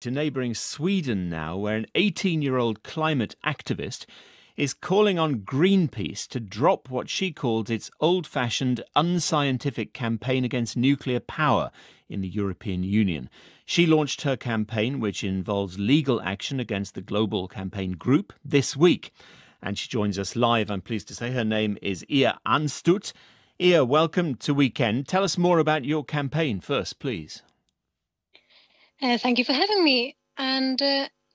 To neighbouring Sweden now, where an 18-year-old climate activist is calling on Greenpeace to drop what she calls its old-fashioned, unscientific campaign against nuclear power in the European Union. She launched her campaign, which involves legal action against the Global Campaign Group, this week. And she joins us live, I'm pleased to say. Her name is Aanstoot. Welcome to Weekend. Tell us more about your campaign first, please. Thank you for having me. And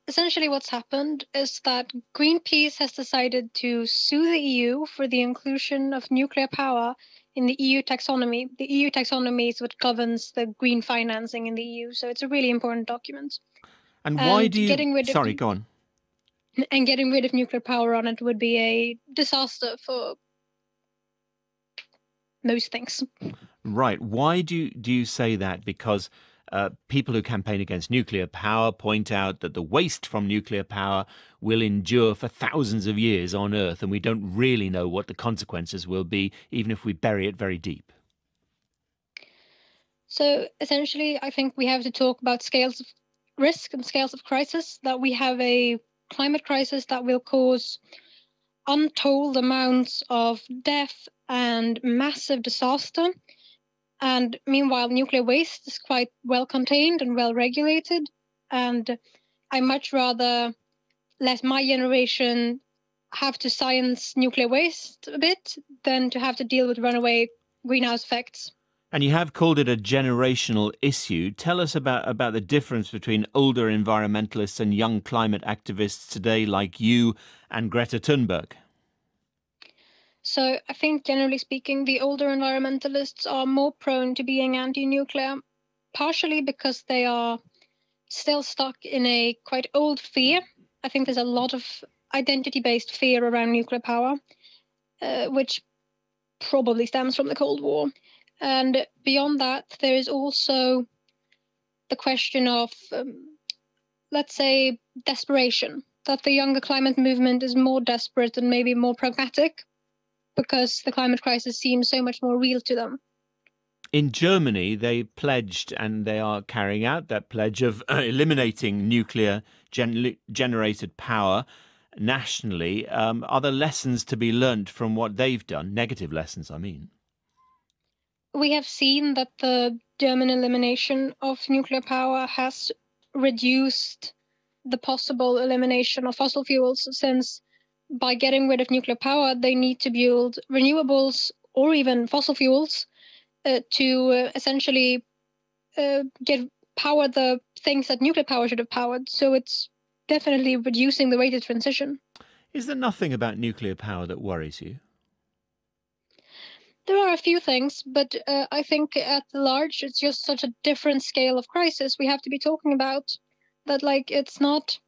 essentially what's happened is that Greenpeace has decided to sue the EU for the inclusion of nuclear power in the EU taxonomy. The EU taxonomy is what governs the green financing in the EU, so it's a really important document. And why do you... Sorry, go on. And getting rid of nuclear power on it would be a disaster for most things. Right. Why do you say that? Because people who campaign against nuclear power point out that the waste from nuclear power will endure for thousands of years on Earth, and we don't really know what the consequences will be, even if we bury it very deep. So essentially, I think we have to talk about scales of risk and scales of crisis, that we have a climate crisis that will cause untold amounts of death and massive disaster. And meanwhile, nuclear waste is quite well contained and well regulated. And I much rather let my generation have to science nuclear waste a bit than to have to deal with runaway greenhouse effects. And you have called it a generational issue. Tell us about the difference between older environmentalists and young climate activists today, like you and Greta Thunberg. So I think, generally speaking, the older environmentalists are more prone to being anti-nuclear, partially because they are still stuck in a quite old fear. I think there's a lot of identity-based fear around nuclear power, which probably stems from the Cold War. And beyond that, there is also the question of, let's say, desperation, that the younger climate movement is more desperate and maybe more pragmatic, because the climate crisis seems so much more real to them. In Germany, they pledged, and they are carrying out that pledge of eliminating nuclear generated power nationally. Are there lessons to be learnt from what they've done? Negative lessons, I mean. We have seen that the German elimination of nuclear power has reduced the possible elimination of fossil fuels, since by getting rid of nuclear power, they need to build renewables or even fossil fuels to essentially power the things that nuclear power should have powered. So it's definitely reducing the rate of transition. Is there nothing about nuclear power that worries you? There are a few things, but I think at large, it's just such a different scale of crisis we have to be talking about, that it's not...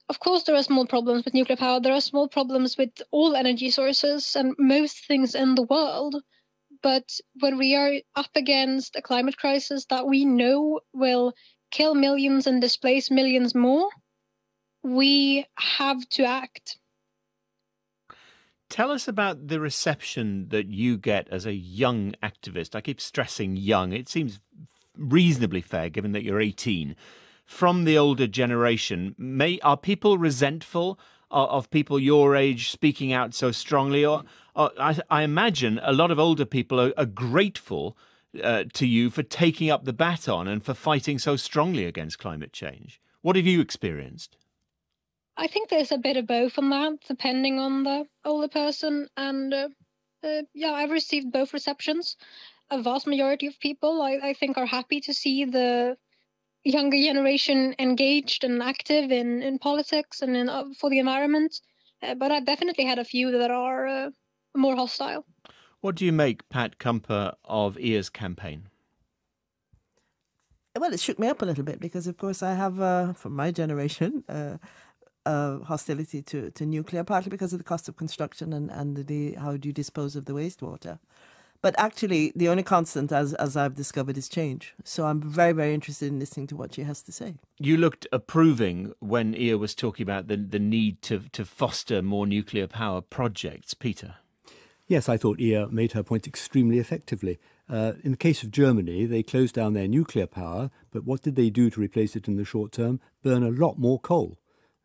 Of course, there are small problems with nuclear power. There are small problems with all energy sources and most things in the world. But when we are up against a climate crisis that we know will kill millions and displace millions more, we have to act. Tell us about the reception that you get as a young activist. I keep stressing young. It seems reasonably fair, given that you're 18. From the older generation, are people resentful of people your age speaking out so strongly? Or I imagine a lot of older people are grateful to you for taking up the baton and for fighting so strongly against climate change. What have you experienced? I think there's a bit of both on that, depending on the older person. And yeah, I've received both receptions. A vast majority of people, I think, are happy to see the younger generation engaged and active in politics and for the environment. But I've definitely had a few that are more hostile. What do you make, Pat Kumper, of Ia's campaign? Well, it shook me up a little bit because, of course, I have, from my generation, hostility to nuclear, partly because of the cost of construction and how do you dispose of the wastewater. But actually, the only constant, as I've discovered, is change. So I'm very, very interested in listening to what she has to say. You looked approving when Ia was talking about the need to foster more nuclear power projects. Peter? Yes, I thought Ia made her point extremely effectively. In the case of Germany, they closed down their nuclear power, but what did they do to replace it in the short term? Burn a lot more coal.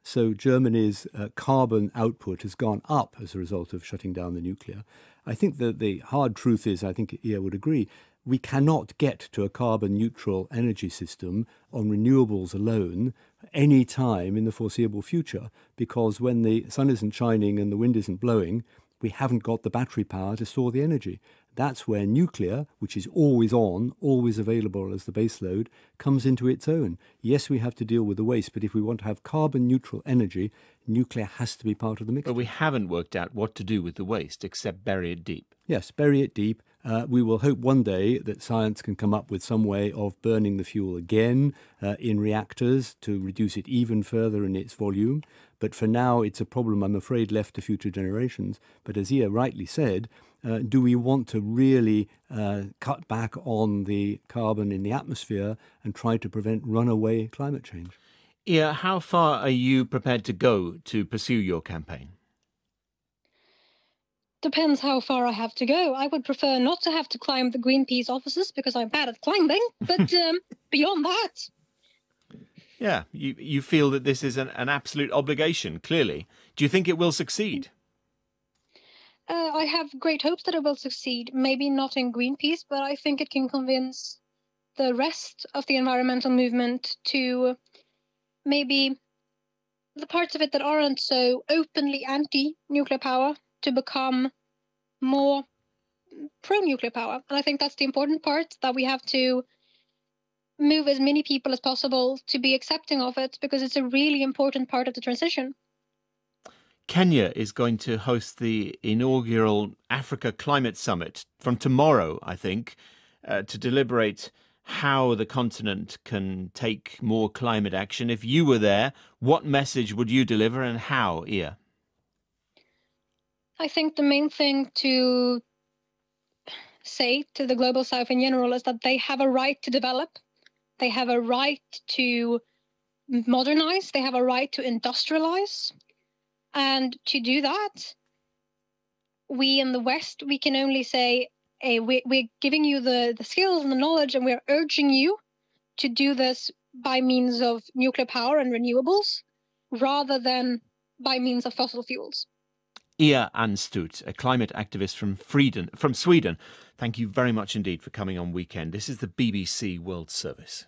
So Germany's carbon output has gone up as a result of shutting down the nuclear. I think that the hard truth is, I think Ia would agree, we cannot get to a carbon neutral energy system on renewables alone any time in the foreseeable future, because when the sun isn't shining and the wind isn't blowing, we haven't got the battery power to store the energy. That's where nuclear, which is always on, always available as the base load, comes into its own. Yes, we have to deal with the waste, but if we want to have carbon neutral energy, nuclear has to be part of the mix. But we haven't worked out what to do with the waste except bury it deep. Yes, bury it deep. We will hope one day that science can come up with some way of burning the fuel again in reactors to reduce it even further in its volume. But for now, it's a problem, I'm afraid, left to future generations. But as Ia rightly said, do we want to really cut back on the carbon in the atmosphere and try to prevent runaway climate change? Ia, how far are you prepared to go to pursue your campaign? Depends how far I have to go. I would prefer not to have to climb the Greenpeace offices because I'm bad at climbing, but beyond that. Yeah, you feel that this is an absolute obligation, clearly. Do you think it will succeed? I have great hopes that it will succeed. Maybe not in Greenpeace, but I think it can convince the rest of the environmental movement to maybe the parts of it that aren't so openly anti-nuclear power to become more pro-nuclear power. And I think that's the important part, that we have to move as many people as possible to be accepting of it, because it's a really important part of the transition. Kenya is going to host the inaugural Africa Climate Summit from tomorrow, I think, to deliberate how the continent can take more climate action. If you were there, what message would you deliver and how, Ia? I think the main thing to say to the Global South in general is that they have a right to develop. They have a right to modernize. They have a right to industrialize. And to do that, we in the West, we can only say, hey, we're giving you the skills and the knowledge, and we're urging you to do this by means of nuclear power and renewables, rather than by means of fossil fuels. Ia Aanstoot, a climate activist from Sweden. Thank you very much indeed for coming on Weekend. This is the BBC World Service.